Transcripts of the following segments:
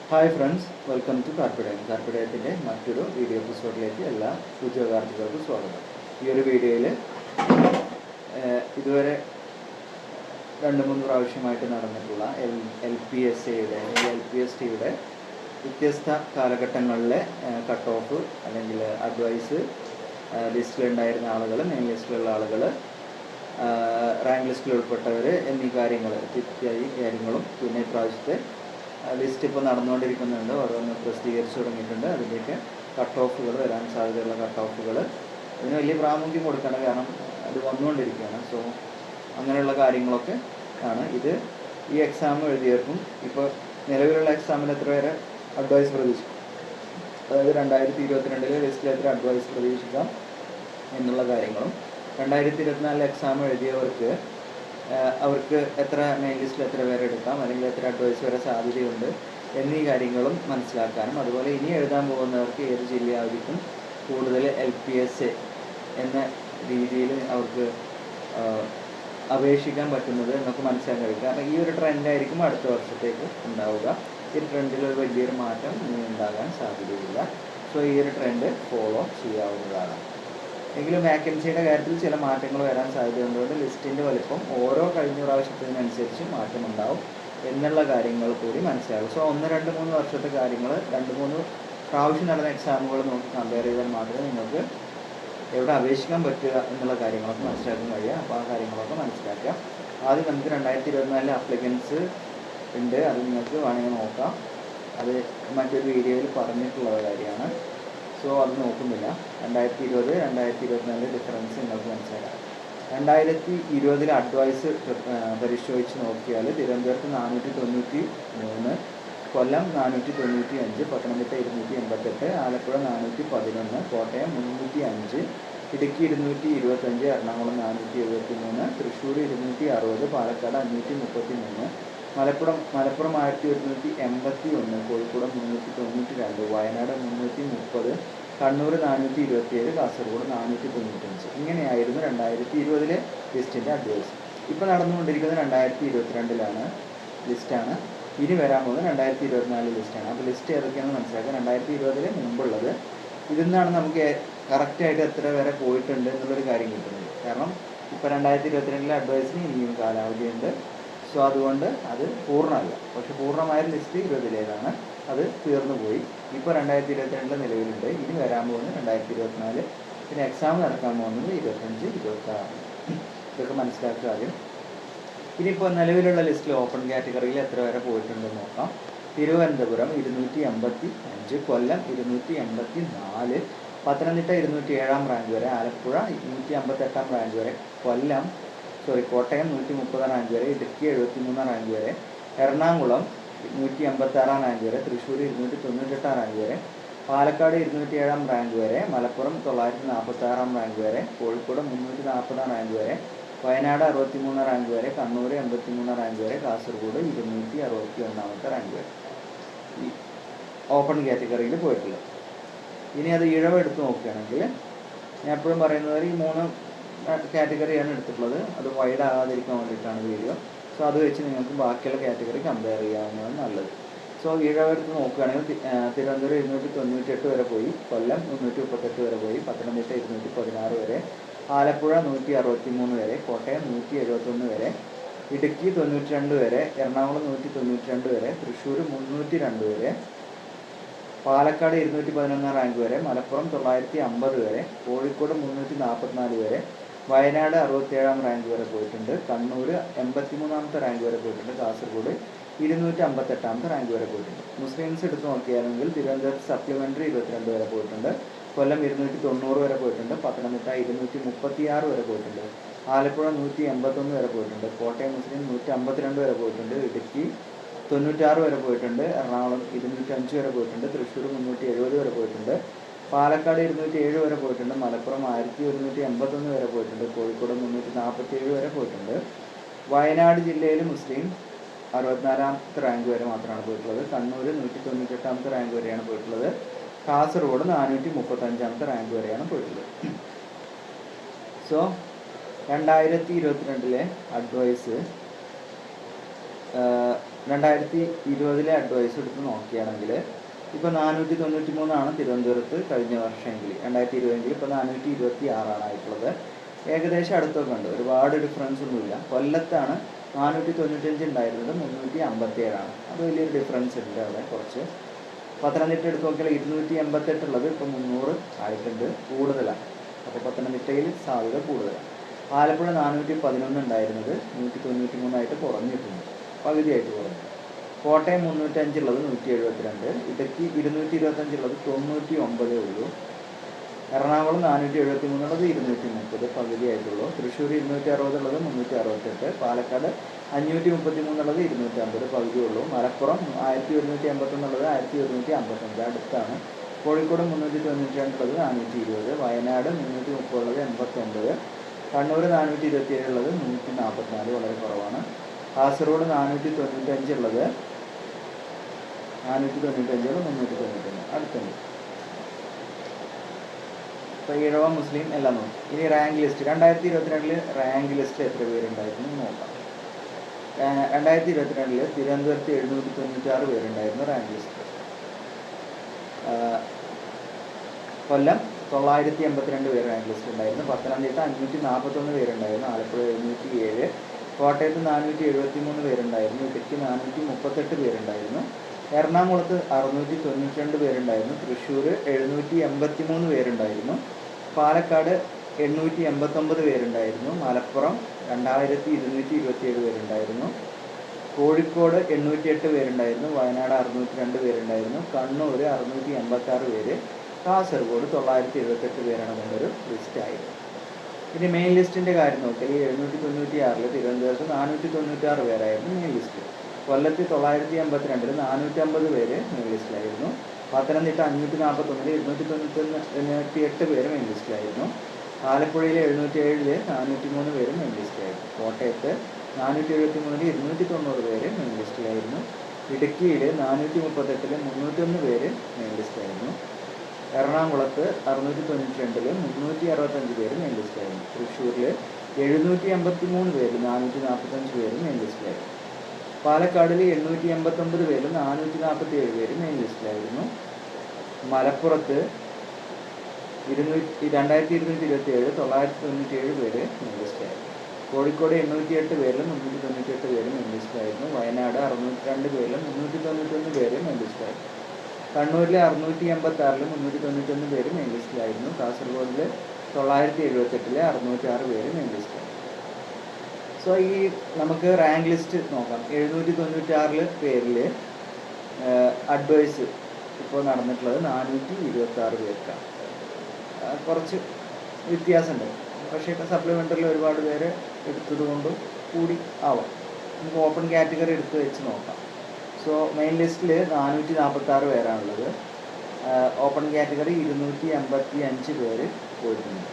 Hi friends, welcome to കാർപ്പിടയം. കാർപ്പിടയത്തിൻ്റെ മറ്റൊരു വീഡിയോ എപ്പിസോഡിലേക്ക് എല്ലാ ഉദ്യോഗാർത്ഥികൾക്കും സ്വാഗതം. ഈ ഒരു വീഡിയോയിൽ ഇതുവരെ 2-3 പ്രാവശ്യമായിട്ട് നടന്നിട്ടുള്ള LPSTയുടെ വ്യത്യസ്ത കാലഘട്ടങ്ങളിലെ കട്ട് ഓഫ് അല്ലെങ്കിൽ അഡ്വൈസ്, ലിസ്റ്റിലുണ്ടായിരുന്ന ആളുകൾ, മെയിൻ ലിസ്റ്റിലുള്ള ആളുകൾ, റാങ്ക് ലിസ്റ്റിൽ ഉൾപ്പെട്ടവർ എന്നീ ഇത്യാദി കാര്യങ്ങളും പിന്നെ ഇപ്രാവശ്യത്തെ ലിസ്റ്റ് ഇപ്പോൾ നടന്നുകൊണ്ടിരിക്കുന്നുണ്ട്. ഓരോന്ന് പ്രസിദ്ധീകരിച്ചു തുടങ്ങിയിട്ടുണ്ട്. അതിൻ്റെയൊക്കെ കട്ട് ഓഫുകൾ, വരാൻ സാധ്യതയുള്ള കട്ട് ഓഫുകൾ, ഇതിന് വലിയ പ്രാമുഖ്യം കൊടുക്കണം, കാരണം അത് വന്നുകൊണ്ടിരിക്കുകയാണ്. സോ അങ്ങനെയുള്ള കാര്യങ്ങളൊക്കെ ആണ് ഇത്. ഈ എക്സാം എഴുതിയവർക്കും ഇപ്പോൾ നിലവിലുള്ള എക്സാമിൽ എത്ര പേരെ അഡ്വൈസ് പ്രതീക്ഷിക്കും, അതായത് 2022 ലിസ്റ്റിൽ എത്ര അഡ്വൈസ് പ്രതീക്ഷിക്കാം എന്നുള്ള കാര്യങ്ങളും, 2024 എക്സാം എഴുതിയവർക്ക് അവർക്ക് എത്ര മെയിൻ ലിസ്റ്റിൽ എത്ര പേരെ എടുക്കാം, അല്ലെങ്കിൽ എത്ര അഡ്വൈസ് വരെ സാധ്യതയുണ്ട് എന്നീ കാര്യങ്ങളും മനസ്സിലാക്കാനും, അതുപോലെ ഇനി എഴുതാൻ പോകുന്നവർക്ക് ഏത് ജില്ലയായിരിക്കും കൂടുതൽ LPS എന്ന രീതിയിൽ അവർക്ക് അപേക്ഷിക്കാൻ പറ്റുന്നത് എന്നൊക്കെ മനസ്സിലാക്കാൻ കഴിയും. കാരണം ഈ ഒരു ട്രെൻഡായിരിക്കും അടുത്ത വർഷത്തേക്ക് ഉണ്ടാവുക. ഈ ട്രെൻഡിൽ ഒരു വലിയൊരു മാറ്റം ഉണ്ടാകാൻ സാധ്യതയില്ല. സോ ഈ ഒരു ട്രെൻഡ് ഫോളോ ചെയ്യാവുന്നതാണ്. എങ്കിലും വാക്കൻസിയുടെ കാര്യത്തിൽ ചില മാറ്റങ്ങൾ വരാൻ സാധ്യതയുള്ളതുകൊണ്ട് ലിസ്റ്റിൻ്റെ വലിപ്പം ഓരോ കഴിഞ്ഞ പ്രാവശ്യത്തിനനുസരിച്ച് മാറ്റമുണ്ടാവും എന്നുള്ള കാര്യങ്ങൾ കൂടി മനസ്സിലാകും. സോ 1, 2, 3 വർഷത്തെ കാര്യങ്ങൾ 2-3 പ്രാവശ്യം നടന്ന എക്സാമുകൾ നോക്കി കമ്പയർ ചെയ്താൽ മാത്രമേ നിങ്ങൾക്ക് എവിടെ അപേക്ഷിക്കാൻ പറ്റുക എന്നുള്ള കാര്യങ്ങളൊക്കെ മനസ്സിലാക്കാൻ കഴിയുക. അപ്പോൾ ആ കാര്യങ്ങളൊക്കെ മനസ്സിലാക്കുക. ആദ്യം നമുക്ക് 2024 അപ്ലിക്കൻസ് ഉണ്ട്, അത് നിങ്ങൾക്ക് വേണമെങ്കിൽ നോക്കാം. അത് മറ്റൊരു വീഡിയോയിൽ പറഞ്ഞിട്ടുള്ള കാര്യമാണ്. സോ അത് നോക്കുന്നില്ല. 2020, 2024 ഡിഫറൻസ് നിങ്ങൾക്ക് മനസ്സിലാക്കാം. 2020 അഡ്വൈസ് പരിശോധിച്ച് നോക്കിയാൽ തിരുവനന്തപുരത്ത് 493, കൊല്ലം 495, പത്തനംതിട്ട 288, ആലപ്പുഴ 411, കോട്ടയം 305, ഇടുക്കി 225, എറണാകുളം 473, തൃശ്ശൂർ 260, പാലക്കാട് 533, മലപ്പുറം 1181, കോഴിക്കോട് 392, വയനാട് 330, കണ്ണൂർ 427, കാസർഗോഡ് 495. ഇങ്ങനെയായിരുന്നു 2020 ലിസ്റ്റിൻ്റെ അഡ്വൈസ്. ഇപ്പോൾ നടന്നുകൊണ്ടിരിക്കുന്നത് 2022 ലിസ്റ്റാണ്. ഇനി വരാൻ പോകുന്നത് 2024 ലിസ്റ്റാണ്. അപ്പോൾ ലിസ്റ്റ് ഏതൊക്കെയാണെന്ന് മനസ്സിലാക്കുക. 2020 മുമ്പുള്ളത്, ഇതിൽ നിന്നാണ് നമുക്ക് കറക്റ്റായിട്ട് എത്ര വരെ പോയിട്ടുണ്ട് എന്നുള്ളൊരു കാര്യം കിട്ടുന്നത്. കാരണം ഇപ്പോൾ 2022 അഡ്വൈസിന് ഇനിയും കാലാവധിയുണ്ട്. സോ അതുകൊണ്ട് അത് പൂർണ്ണമല്ല. പക്ഷെ പൂർണ്ണമായ ലിസ്റ്റ് 20-ലേതാണ്, അത് തീർന്നു പോയി. ഇപ്പോൾ 2022 നിലവിലുണ്ട്. ഇനി വരാൻ പോകുന്നത് 2024, പിന്നെ എക്സാം നടക്കാൻ പോകുന്നത് 25, 26. ഇതൊക്കെ മനസ്സിലാക്കുക ആദ്യം. ഇനിയിപ്പോൾ നിലവിലുള്ള ലിസ്റ്റിൽ ഓപ്പൺ കാറ്റഗറിയിൽ എത്ര വരെ പോയിട്ടുണ്ടെന്ന് നോക്കാം. തിരുവനന്തപുരം 285, കൊല്ലം 284, പത്തനംതിട്ട 207 റാങ്ക് വരെ, ആലപ്പുഴ 158 റാങ്ക് വരെ, കോട്ടയം 130 റാങ്ക് വരെ, ഇടുക്കി 73 റാങ്ക് വരെ, എറണാകുളം 156 റാങ്ക് വരെ, തൃശ്ശൂർ 298 റാങ്ക് വരെ, പാലക്കാട് 207 റാങ്ക് വരെ, മലപ്പുറം 946 റാങ്ക് വരെ, കോഴിക്കോട് 340 റാങ്ക് വരെ, വയനാട് 63 റാങ്ക് വരെ, കണ്ണൂർ 83 റാങ്ക് വരെ, കാസർഗോഡ് 261 റാങ്ക് വരെ ഈ ഓപ്പൺ കാറ്റഗറിയിൽ പോയിട്ടുള്ളത്. ഇനി അത് ഇഴവ് എടുത്ത് നോക്കുകയാണെങ്കിൽ, ഞാൻ എപ്പോഴും പറയുന്നത് ഈ 3 കാറ്റഗറിയാണ് എടുത്തിട്ടുള്ളത്. അത് വൈഡ് ആകാതിരിക്കാൻ വേണ്ടിയിട്ടാണ് വീഡിയോ. സോ അത് വെച്ച് നിങ്ങൾക്ക് ബാക്കിയുള്ള കാറ്റഗറി കമ്പയർ ചെയ്യാവുന്നതാണ് നല്ലത്. സോ ഇഴവെടുത്ത് നോക്കുകയാണെങ്കിൽ തിരുവനന്തപുരം 298 വരെ പോയി, കൊല്ലം 338 വരെ പോയി, പത്തനംതിട്ട 216 വരെ, ആലപ്പുഴ 163 വരെ, കോട്ടയം 171 വരെ, ഇടുക്കി 92 വരെ, എറണാകുളം 192 വരെ, തൃശ്ശൂർ 302 വരെ, പാലക്കാട് 211 റാങ്ക് വരെ, മലപ്പുറം 950 വരെ, കോഴിക്കോട് 344 വരെ, വയനാട് 67 റാങ്ക് വരെ പോയിട്ടുണ്ട്, കണ്ണൂർ 83 റാങ്ക് വരെ പോയിട്ടുണ്ട്, കാസർഗോഡ് 258 റാങ്ക് വരെ പോയിട്ടുണ്ട്. മുസ്ലിംസ് എടുത്ത് നോക്കിയാണെങ്കിൽ തിരുവനന്തപുരത്ത് സപ്ലിമെൻ്ററി 22 വരെ പോയിട്ടുണ്ട്, കൊല്ലം 290 വരെ പോയിട്ടുണ്ട്, പത്തനംതിട്ട 236 വരെ പോയിട്ടുണ്ട്, ആലപ്പുഴ 181 വരെ പോയിട്ടുണ്ട്, കോട്ടയം മുസ്ലിം 152 വരെ പോയിട്ടുണ്ട്, ഇടുക്കി 96 വരെ പോയിട്ടുണ്ട്, എറണാകുളം 205 വരെ പോയിട്ടുണ്ട്, തൃശ്ശൂർ 370 വരെ പോയിട്ടുണ്ട്, പാലക്കാട് 207 വരെ പോയിട്ടുണ്ട്, മലപ്പുറം 1181 വരെ പോയിട്ടുണ്ട്, കോഴിക്കോട് 347 വരെ പോയിട്ടുണ്ട്, വയനാട് ജില്ലയിൽ മുസ്ലിം 64 റാങ്ക് വരെ മാത്രമാണ് പോയിട്ടുള്ളത്, കണ്ണൂർ 198 റാങ്ക് വരെയാണ് പോയിട്ടുള്ളത്, കാസർഗോഡ് 435 റാങ്ക് വരെയാണ് പോയിട്ടുള്ളത്. സോ 2022 അഡ്വൈസ് 2020 അഡ്വൈസ് എടുത്ത് നോക്കുകയാണെങ്കിൽ ഇപ്പോൾ 493 തിരുവനന്തപുരത്ത് കഴിഞ്ഞ വർഷമെങ്കിൽ 2020 ഇപ്പോൾ 426 ആയിട്ടുള്ളത്. ഏകദേശം അടുത്തൊക്കെ ഉണ്ട്, ഒരുപാട് ഡിഫറൻസ് ഒന്നുമില്ല. കൊല്ലത്താണ് 495 ഉണ്ടായിരുന്നത് 357. അത് വലിയൊരു ഡിഫറൻസ് ഉണ്ട് അവിടെ കുറച്ച്. പത്തനംതിട്ട എടുത്ത് നോക്കിയാൽ 288 ഉള്ളത് ഇപ്പോൾ 300 ആയിട്ടുണ്ട്, കൂടുതലാണ്. അപ്പോൾ പത്തനംതിട്ടയിൽ സാധ്യത കൂടുതലാണ്. ആലപ്പുഴ 411 ഉണ്ടായിരുന്നത് 193 കുറഞ്ഞിട്ടുണ്ട്, പകുതിയായിട്ട് കുറഞ്ഞു. കോട്ടയം 305 ഉള്ളത് 172, ഇടുക്കി 225 ഉള്ളത് 99 ഉള്ളൂ. എറണാകുളം 473 ഉള്ളത് 230, പകുതിയായിട്ടുള്ളൂ. തൃശ്ശൂർ 260 ഉള്ളത് 368, പാലക്കാട് 533 ഉള്ളത് 250, പകുതിയുള്ളൂ. മലപ്പുറം 1181 ഉള്ളത് 1155, അടുത്താണ്. കോഴിക്കോട് 392 ഉള്ളത് 420, വയനാട് 330 ഉള്ളത് 89, കണ്ണൂർ 427 ഉള്ളത് 144, വളരെ കുറവാണ്. കാസർഗോഡ് 495 ഉള്ളത് 391, അടുത്തുണ്ട്. ഇപ്പോൾ ഈഴവ മുസ്ലിം എല്ലാം നോക്കും. ഇനി റാങ്ക് ലിസ്റ്റ് 2022 റാങ്ക് ലിസ്റ്റ് എത്ര പേരുണ്ടായിരുന്നു നോക്കാം. 2022 തിരുവനന്തപുരത്ത് 796 പേരുണ്ടായിരുന്നു റാങ്ക് ലിസ്റ്റ്. കൊല്ലം 982 പേര് റാങ്ക് ലിസ്റ്റ് ഉണ്ടായിരുന്നു. പത്തനംതിട്ട 541 പേരുണ്ടായിരുന്നു. ആലപ്പുഴ 707, കോട്ടയത്ത് 473 പേരുണ്ടായിരുന്നു. ഇടുക്കി 438 പേരുണ്ടായിരുന്നു. എറണാകുളത്ത് 692 പേരുണ്ടായിരുന്നു. തൃശ്ശൂർ 783 പേരുണ്ടായിരുന്നു. പാലക്കാട് 889 പേരുണ്ടായിരുന്നു. മലപ്പുറം 2227 പേരുണ്ടായിരുന്നു. കോഴിക്കോട് 808 പേരുണ്ടായിരുന്നു. വയനാട് 602 പേരുണ്ടായിരുന്നു. കണ്ണൂർ 686 പേര്. കാസർഗോഡ് 978 പേരാണ് എന്നൊരു ലിസ്റ്റായിരുന്നു. ഇനി മെയിൻ ലിസ്റ്റിൻ്റെ കാര്യം നോക്കിയാൽ 796 തിരുവനന്തപുരത്ത് 496 പേരായിരുന്നു മെയിൻ ലിസ്റ്റിൽ. കൊല്ലത്ത് 982 450 പേര് മെയിൻ ലിസ്റ്റിലായിരുന്നു. പത്തനംതിട്ട 541 298 പേര് മെയിൻ ലിസ്റ്റിലായിരുന്നു. ആലപ്പുഴയിൽ 707 403 പേര് മെയിൻ ലിസ്റ്റിലായിരുന്നു. കോട്ടയത്ത് 473 290 പേര് മെയിൻ ലിസ്റ്റിലായിരുന്നു. ഇടുക്കിയിൽ 438 301 പേര് മെയിൻ ലിസ്റ്റിലായിരുന്നു. എറണാകുളത്ത് 692 365 പേര് മെയിൻ ലിസ്റ്റിലായിരുന്നു. തൃശ്ശൂരിൽ 783 പേര് 445 പേര് മെയിൻ ലിസ്റ്റിലായിരുന്നു. പാലക്കാടിൽ 889 പേര് 447 പേര് മെയിൻ ലിസ്റ്റിലായിരുന്നു. മലപ്പുറത്ത് 2227 997 പേര് മെയിൻ ലിസ്റ്റിലായിരുന്നു. കോഴിക്കോട് 808 പേരിൽ 398 പേര് മെയിൻ ലിസ്റ്റിലായിരുന്നു. വയനാട് 602 പേരിൽ 391 പേര് മെയിൻ ലിസ്റ്റിലായിരുന്നു. കണ്ണൂരിൽ 686 391 പേര് മെയിൻ ലിസ്റ്റിലായിരുന്നു. കാസർഗോഡിൽ 978 606 പേര് മെയിൻ ലിസ്റ്റിലായിരുന്നു. സോ ഈ നമുക്ക് റാങ്ക് ലിസ്റ്റ് നോക്കാം. 796 പേരിൽ അഡ്വൈസ് ഇപ്പോൾ നടന്നിട്ടുള്ളത് 426 പേർക്കാണ്. കുറച്ച് വ്യത്യാസമുണ്ട്, പക്ഷേ ഇപ്പോൾ സപ്ലിമെൻ്ററിൽ ഒരുപാട് പേര് എടുത്തത് കൊണ്ട് കൂടി ആവാം. നമുക്ക് ഓപ്പൺ കാറ്റഗറി എടുത്ത് വെച്ച് നോക്കാം. സോ മെയിൻ ലിസ്റ്റിൽ 446 പേരാണുള്ളത്. ഓപ്പൺ കാറ്റഗറി 285 പേര് പോയിട്ടുണ്ട്.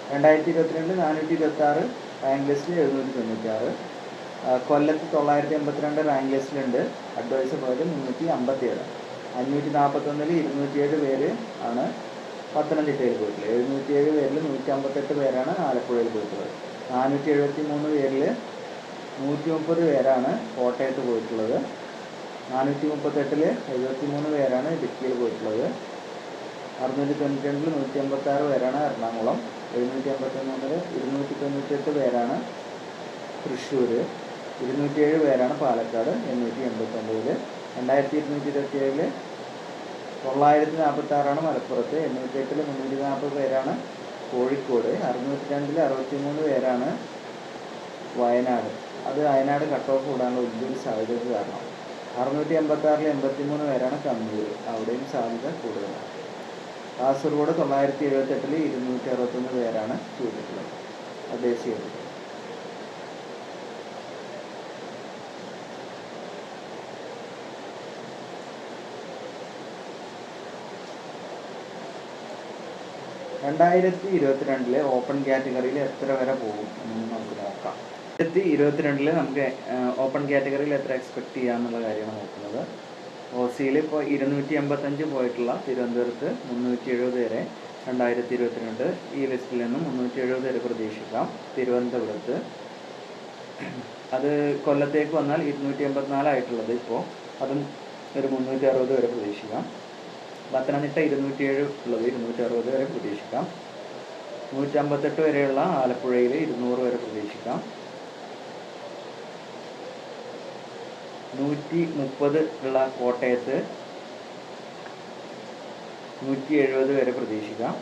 2022 426 റാങ്ക് ലിസ്റ്റിൽ 796. കൊല്ലത്ത് 982 റാങ്ക് ലിസ്റ്റിലുണ്ട്. അഡ്വൈസ് പോയത് 357. 541 207 പേര് ആണ് പത്തനംതിട്ടയിൽ പോയിട്ടുള്ളത്. 707 പേരിൽ 158 പേരാണ് ആലപ്പുഴയിൽ പോയിട്ടുള്ളത്. 473 പേരിൽ 130 പേരാണ് കോട്ടയത്ത് പോയിട്ടുള്ളത്. 438 73 പേരാണ് ഇടുക്കിയിൽ പോയിട്ടുള്ളത്. 692 156 പേരാണ് എറണാകുളം. 753 298 പേരാണ് തൃശ്ശൂർ. 207 പേരാണ് പാലക്കാട്. 889. 2227 946 മലപ്പുറത്ത്. 808 340 പേരാണ് കോഴിക്കോട്. 602 63 പേരാണ് വയനാട്. അത് വയനാട് കട്ട് ഓഫ് കൂടാനുള്ള വലിയൊരു സാധ്യതയ്ക്ക് കാരണം. 686 83 പേരാണ് കണ്ണൂർ, അവിടെയും സാധ്യത കൂടുതലാണ്. കാസർഗോഡ് 978 261 പേരാണ് ചെയ്തിട്ടുള്ളത്. ദേശീയ 2022 ഓപ്പൺ കാറ്റഗറിയിൽ എത്ര വരെ പോകും എന്ന് നമുക്ക് നോക്കാം. 2022 നമുക്ക് ഓപ്പൺ കാറ്റഗറിയിൽ എത്ര എക്സ്പെക്ട് ചെയ്യാമെന്നുള്ള കാര്യമാണ് നോക്കുന്നത്. OC-യിൽ ഇപ്പോൾ 285 പോയിട്ടുള്ള തിരുവനന്തപുരത്ത് 370 വരെ 2022 ഈ ലിസ്റ്റിൽ നിന്നും 370 വരെ പ്രതീക്ഷിക്കാം തിരുവനന്തപുരത്ത്. അത് കൊല്ലത്തേക്ക് വന്നാൽ 284 ആയിട്ടുള്ളത് ഇപ്പോൾ അതും ഒരു 360 വരെ പ്രതീക്ഷിക്കാം. പത്തനംതിട്ട 207 ഉള്ളത് 260 വരെ പ്രതീക്ഷിക്കാം. 158 വരെയുള്ള ആലപ്പുഴയിൽ 200 വരെ പ്രതീക്ഷിക്കാം. 130 ഉള്ള കോട്ടയത്ത് 170 വരെ പ്രതീക്ഷിക്കാം.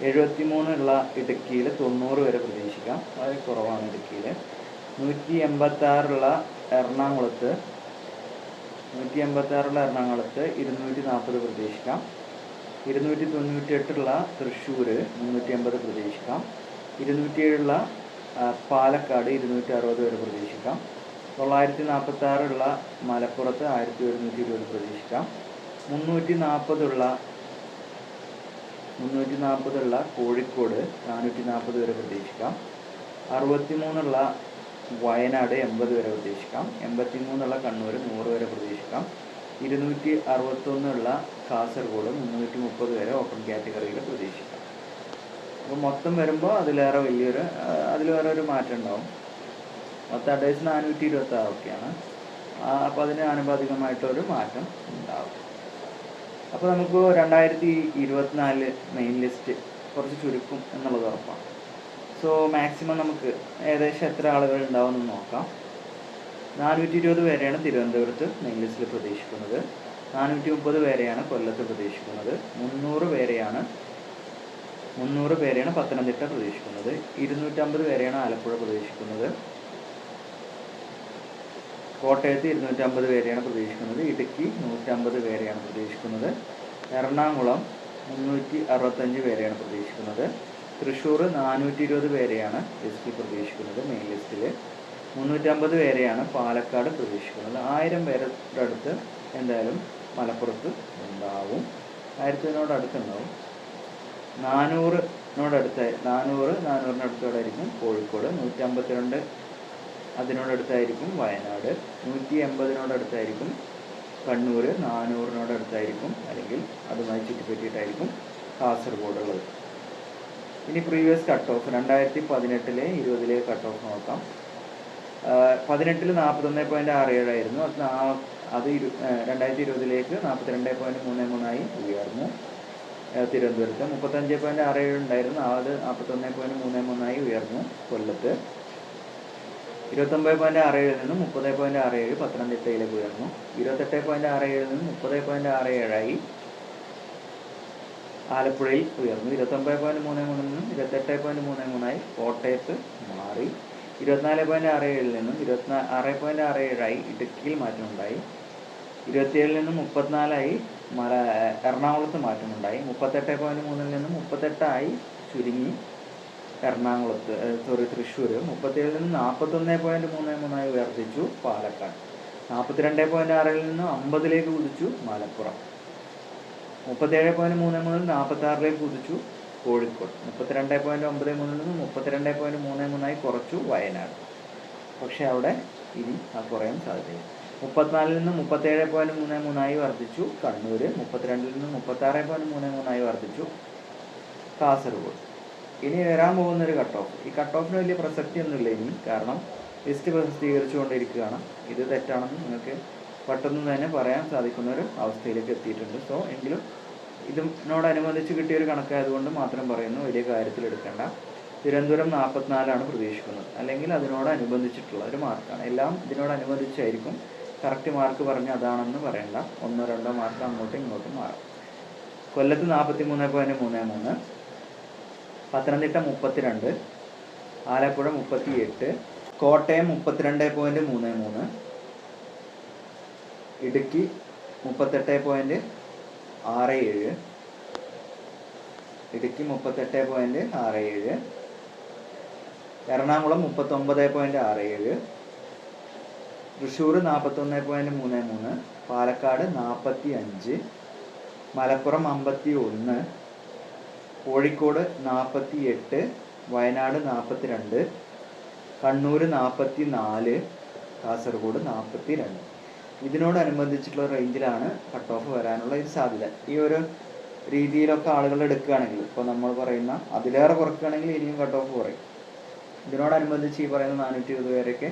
73 ഉള്ള ഇടുക്കിയിൽ 90 വരെ പ്രതീക്ഷിക്കാം. വളരെ കുറവാണ് ഇടുക്കിയിൽ. 186 ഉള്ള എറണാകുളത്ത് 240 പ്രതീക്ഷിക്കാം. 298 ഉള്ള തൃശ്ശൂർ 380 പ്രതീക്ഷിക്കാം. 207 ഉള്ള പാലക്കാട് 260 വരെ പ്രതീക്ഷിക്കാം. 946 ഉള്ള മലപ്പുറത്ത് 1120 പ്രതീക്ഷിക്കാം. 340 ഉള്ള കോഴിക്കോട് 440 വരെ പ്രതീക്ഷിക്കാം. 63 ഉള്ള വയനാട് 80 വരെ പ്രതീക്ഷിക്കാം. 83 ഉള്ള കണ്ണൂർ 100 വരെ പ്രതീക്ഷിക്കാം. 261 ഉള്ള കാസർഗോഡ് 330 വരെ ഓപ്പൺ കാറ്റഗറിയിൽ പ്രതീക്ഷിക്കാം. അപ്പോൾ മൊത്തം വരുമ്പോൾ അതിൽ വേറെ ഒരു മാറ്റം ഉണ്ടാവും. മൊത്തം അഡ്വൈസ് 426 ഒക്കെയാണ്. അപ്പോൾ അതിന് ആനുപാതികമായിട്ടൊരു മാറ്റം ഉണ്ടാവും. അപ്പോൾ നമുക്ക് 2024 മെയിൻ ലിസ്റ്റ് കുറച്ച് ചുരുക്കും എന്നുള്ളത് ഉറപ്പാണ്. സോ മാക്സിമം നമുക്ക് ഏകദേശം എത്ര ആളുകൾ ഉണ്ടാവുമെന്ന് നോക്കാം. 420 പേരെയാണ് തിരുവനന്തപുരത്ത് മെയിൻ ലിസ്റ്റിൽ പ്രതീക്ഷിക്കുന്നത്. 430 പേരെയാണ് കൊല്ലത്ത് പ്രതീക്ഷിക്കുന്നത്. 300 പേരെയാണ് പത്തനംതിട്ട പ്രതീക്ഷിക്കുന്നത്. 250 പേരെയാണ് ആലപ്പുഴ പ്രതീക്ഷിക്കുന്നത്. കോട്ടയത്ത് 250 പേരെയാണ് പ്രതീക്ഷിക്കുന്നത്. ഇടുക്കി 150 പേരെയാണ് പ്രതീക്ഷിക്കുന്നത്. എറണാകുളം 365 പേരെയാണ് പ്രതീക്ഷിക്കുന്നത്. തൃശ്ശൂർ 420 പേരെയാണ് ലിസ്റ്റിൽ പ്രതീക്ഷിക്കുന്നത്. മെയിൻ ലിസ്റ്റിൽ 350 പേരെയാണ് പാലക്കാട് പ്രതീക്ഷിക്കുന്നത്. 1000 പേരുടെ അടുത്ത് എന്തായാലും മലപ്പുറത്ത് ഉണ്ടാവും. 1000-നോടടുത്തുണ്ടാവും. 400-400-400-അടുത്തോടായിരിക്കും കോഴിക്കോട്. 152 അതിനോടടുത്തായിരിക്കും വയനാട്. 180-നോടടുത്തായിരിക്കും കണ്ണൂർ. 400-നോടടുത്തായിരിക്കും അല്ലെങ്കിൽ അതുമായി ചുറ്റിപ്പറ്റിയിട്ടായിരിക്കും കാസർഗോഡ് ഉള്ളത്. ഇനി പ്രീവിയസ് കട്ട് ഓഫ് 2018-ലെ 20-ലെ കട്ട് ഓഫ് നോക്കാം. 18-ൽ 41.67 ആയിരുന്നു. അത് 2020-ലേക്ക് 42.33 ഉയർന്നു. തിരുവനന്തപുരത്ത് 35.67 ഉണ്ടായിരുന്നു. അത് 41.33 ഉയർന്നു. കൊല്ലത്ത് 29.67 നിന്ന് 30.67 പത്തനംതിട്ടയിലേക്ക് ഉയർന്നു. 28.67 നിന്ന് 30.67 ആലപ്പുഴയിൽ ഉയർന്നു. 29.33 നിന്നും 28.33 കോട്ടയത്ത് മാറി. 24.67 നിന്നും 26.67 ഇടുക്കിയിൽ മാറ്റമുണ്ടായി. 27 നിന്നും 34 എറണാകുളത്ത് മാറ്റമുണ്ടായി. 38.3 നിന്നും 38 ചുരുങ്ങി തൃശ്ശൂർ. 37 നിന്നും 41.33 ഉയർത്തിച്ചു പാലക്കാട്. 42.6 നിന്ന് 50 കുതിച്ചു മലപ്പുറം. 37.33 46 കുതിച്ചു കോഴിക്കോട്. 32.93 നിന്ന് 32.33 കുറച്ചു വയനാട്. പക്ഷെ അവിടെ ഇനി കുറയാൻ സാധ്യതയില്ല. 34 നിന്ന് 37.33 വർദ്ധിച്ചു കണ്ണൂർ. 32 നിന്ന് 36.33 വർദ്ധിച്ചു കാസർഗോഡ്. ഇനി വരാൻ പോകുന്നൊരു കട്ട് ഓഫ്. ഈ കട്ട് ഓഫിന് വലിയ പ്രസക്തിയൊന്നുമില്ല ഇനി, കാരണം ലിസ്റ്റ് പ്രസിദ്ധീകരിച്ചുകൊണ്ടിരിക്കുകയാണ്. ഇത് തെറ്റാണെന്ന് നിങ്ങൾക്ക് പെട്ടെന്ന് തന്നെ പറയാൻ സാധിക്കുന്ന ഒരു അവസ്ഥയിലേക്ക് എത്തിയിട്ടുണ്ട്. സോ എങ്കിലും ഇതിനോടനുബന്ധിച്ച് കിട്ടിയൊരു കണക്കായതുകൊണ്ട് മാത്രം പറയുന്നു, വലിയ കാര്യത്തിലെടുക്കേണ്ട. തിരുവനന്തപുരം 44 പ്രതീക്ഷിക്കുന്നത്, അല്ലെങ്കിൽ അതിനോടനുബന്ധിച്ചിട്ടുള്ള ഒരു മാർക്കാണ്. എല്ലാം ഇതിനോടനുബന്ധിച്ചായിരിക്കും. കറക്റ്റ് മാർക്ക് പറഞ്ഞ് അതാണെന്ന് പറയണ്ട. 1-2 മാർക്ക് അങ്ങോട്ടും ഇങ്ങോട്ടും മാറും. കൊല്ലത്ത് 43.33, പത്തനംതിട്ട 32, ആലപ്പുഴ 38, കോട്ടയം 32.33, ഇടുക്കി 38.67, എറണാകുളം 39.67, തൃശ്ശൂർ 41.33, പാലക്കാട് 45, മലപ്പുറം 51, കോഴിക്കോട് 48, വയനാട് 42, കണ്ണൂർ 44, കാസർഗോഡ് 42. ഇതിനോടനുബന്ധിച്ചിട്ടുള്ള റേഞ്ചിലാണ് കട്ട് ഓഫ് വരാനുള്ള ഒരു സാധ്യത. ഈ ഒരു രീതിയിലൊക്കെ ആളുകൾ എടുക്കുകയാണെങ്കിൽ, ഇപ്പോൾ നമ്മൾ പറയുന്ന അതിലേറെ കുറയ്ക്കുകയാണെങ്കിൽ ഇനിയും കട്ട് ഓഫ് കുറയും. ഇതിനോടനുബന്ധിച്ച് ഈ പറയുന്ന 420 പേരൊക്കെ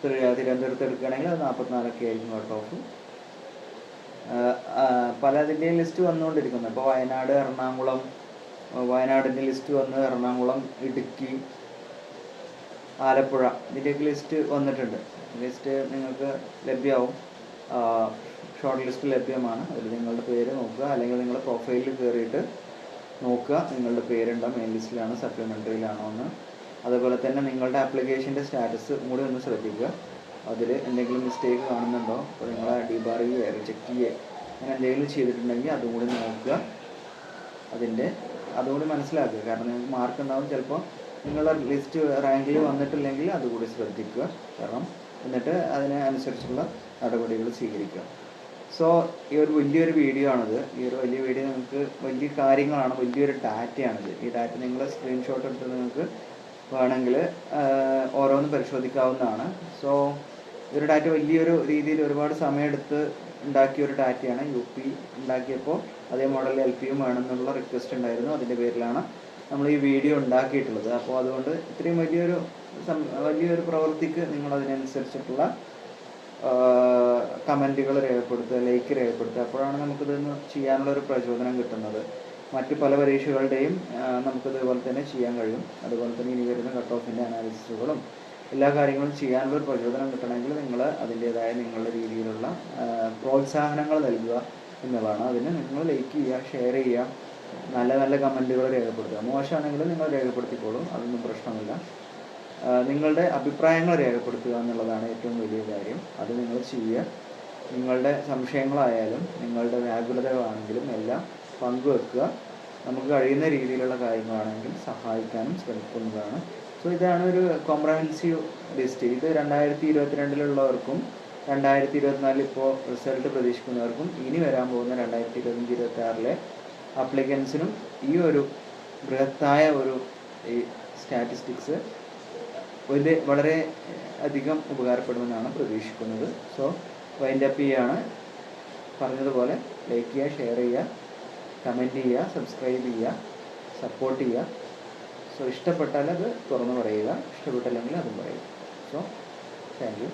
തിരുവനന്തപുരത്ത് എടുക്കുകയാണെങ്കിൽ അത് 44 ആയിരിക്കും കട്ട് ഓഫ്. പലതിൻ്റെയും ലിസ്റ്റ് വന്നുകൊണ്ടിരിക്കുന്നത്. ഇപ്പോൾ വയനാട്, എറണാകുളം, വയനാടിൻ്റെ ലിസ്റ്റ് വന്ന് എറണാകുളം, ഇടുക്കി, ആലപ്പുഴ ഇതിൻ്റെയൊക്കെ ലിസ്റ്റ് വന്നിട്ടുണ്ട്. ലിസ്റ്റ് നിങ്ങൾക്ക് ലഭ്യമാവും, ഷോർട്ട് ലിസ്റ്റ് ലഭ്യമാണ്. അതിൽ നിങ്ങളുടെ പേര് നോക്കുക, അല്ലെങ്കിൽ നിങ്ങളുടെ പ്രൊഫൈലിൽ കയറിയിട്ട് നോക്കുക നിങ്ങളുടെ പേരുണ്ടോ, മെയിൻ ലിസ്റ്റിലാണോ സപ്ലിമെൻ്ററിയിലാണോ എന്ന്. അതുപോലെ തന്നെ നിങ്ങളുടെ ആപ്ലിക്കേഷൻ്റെ സ്റ്റാറ്റസ് കൂടി ഒന്ന് ശ്രദ്ധിക്കുക. അതിൽ എന്തെങ്കിലും മിസ്റ്റേക്ക് കാണുന്നുണ്ടോ, അപ്പോൾ നിങ്ങളെ ഡീബാർ ചെയ്യുക, റിജക്റ്റ് ചെയ്യുക, അങ്ങനെ എന്തെങ്കിലും ചെയ്തിട്ടുണ്ടെങ്കിൽ അതും കൂടി നോക്കുക, അതുകൂടി മനസ്സിലാക്കുക. കാരണം നിങ്ങൾക്ക് മാർക്ക് ഉണ്ടാവും. ചിലപ്പോൾ നിങ്ങളുടെ ലിസ്റ്റ് റാങ്കിൽ വന്നിട്ടില്ലെങ്കിൽ അതുകൂടി ശ്രദ്ധിക്കുക. കാരണം എന്നിട്ട് അതിനനുസരിച്ചുള്ള നടപടികൾ സ്വീകരിക്കുക. സോ ഈ ഒരു വലിയൊരു വീഡിയോ ആണിത്. ഈ ഒരു വലിയ വീഡിയോ നിങ്ങൾക്ക് വലിയ കാര്യങ്ങളാണ്, വലിയൊരു ഡാറ്റയാണിത്. ഈ ഡാറ്റ നിങ്ങൾ സ്ക്രീൻഷോട്ട് എടുത്ത് നിങ്ങൾക്ക് വേണമെങ്കിൽ ഓരോന്ന് പരിശോധിക്കാവുന്നതാണ്. സോ ഈ ഒരു ഡാറ്റ വലിയൊരു രീതിയിൽ ഒരുപാട് സമയമെടുത്ത് ഉണ്ടാക്കിയ ഒരു ഡാറ്റയാണ്. UP ഉണ്ടാക്കിയപ്പോൾ അതേ മോഡൽ LPയും വേണമെന്നുള്ള റിക്വസ്റ്റ് ഉണ്ടായിരുന്നു. അതിൻ്റെ പേരിലാണ് നമ്മൾ ഈ വീഡിയോ ഉണ്ടാക്കിയിട്ടുള്ളത്. അപ്പോൾ അതുകൊണ്ട് ഇത്രയും വലിയൊരു പ്രവൃത്തിക്ക് നിങ്ങൾ അതിനനുസരിച്ചിട്ടുള്ള കമൻറ്റുകൾ രേഖപ്പെടുത്തുക, ലൈക്ക് രേഖപ്പെടുത്തുക. അപ്പോഴാണ് നമുക്കിതൊന്ന് ചെയ്യാനുള്ളൊരു പ്രചോദനം കിട്ടുന്നത്. മറ്റ് പല പരീക്ഷകളുടെയും നമുക്കിതുപോലെ തന്നെ ചെയ്യാൻ കഴിയും. അതുപോലെ തന്നെ ഇനി വരുന്ന കട്ട് ഓഫിൻ്റെ അനാലിസിസുകളും എല്ലാ കാര്യങ്ങളും ചെയ്യാനുള്ളൊരു പ്രചോദനം കിട്ടണമെങ്കിൽ നിങ്ങൾ അതിൻ്റേതായ നിങ്ങളുടെ രീതിയിലുള്ള പ്രോത്സാഹനങ്ങൾ നൽകുക എന്നുള്ളതാണ്. അതിന് നിങ്ങൾ ലൈക്ക് ചെയ്യുക, ഷെയർ ചെയ്യുക, നല്ല നല്ല കമൻറ്റുകൾ രേഖപ്പെടുത്തുക. മോശമാണെങ്കിലും നിങ്ങൾ രേഖപ്പെടുത്തിക്കോളും, അതൊന്നും പ്രശ്നമില്ല. നിങ്ങളുടെ അഭിപ്രായങ്ങൾ രേഖപ്പെടുത്തുക എന്നുള്ളതാണ് ഏറ്റവും വലിയ കാര്യം. അത് നിങ്ങൾ ചെയ്യുക. നിങ്ങളുടെ സംശയങ്ങളായാലും നിങ്ങളുടെ വ്യാകുലതകളാണെങ്കിലും എല്ലാം പങ്കുവെക്കുക. നമുക്ക് കഴിയുന്ന രീതിയിലുള്ള കാര്യങ്ങളാണെങ്കിൽ സഹായിക്കാനും ശ്രമിക്കുന്നതാണ്. സോ ഇതാണ് ഒരു കോംപ്രഹെൻസീവ് ലിസ്റ്റ്. ഇത് 2022-ലുള്ളവർക്കും 2024 ഇപ്പോൾ റിസൾട്ട് പ്രതീക്ഷിക്കുന്നവർക്കും ഇനി വരാൻ പോകുന്ന 2025-26 അപ്ലിക്കൻസിനും ഈ ഒരു ബൃഹത്തായ ഒരു സ്റ്റാറ്റിസ്റ്റിക്സ് വളരെ അധികം ഉപകാരപ്പെടുമെന്നാണ് പ്രതീക്ഷിക്കുന്നത്. സോ വൈൻഡ് അപ്പ് ചെയ്യാണ്. പറഞ്ഞതുപോലെ ലൈക്ക് ചെയ്യുക, ഷെയർ ചെയ്യുക, കമൻറ്റ് ചെയ്യുക, സബ്സ്ക്രൈബ് ചെയ്യുക, സപ്പോർട്ട് ചെയ്യുക. സോ ഇഷ്ടപ്പെട്ടാൽ അത് തുറന്നു പറയുക, ഇഷ്ടപ്പെട്ടില്ലെങ്കിൽ അതും പറയുക. So thank you.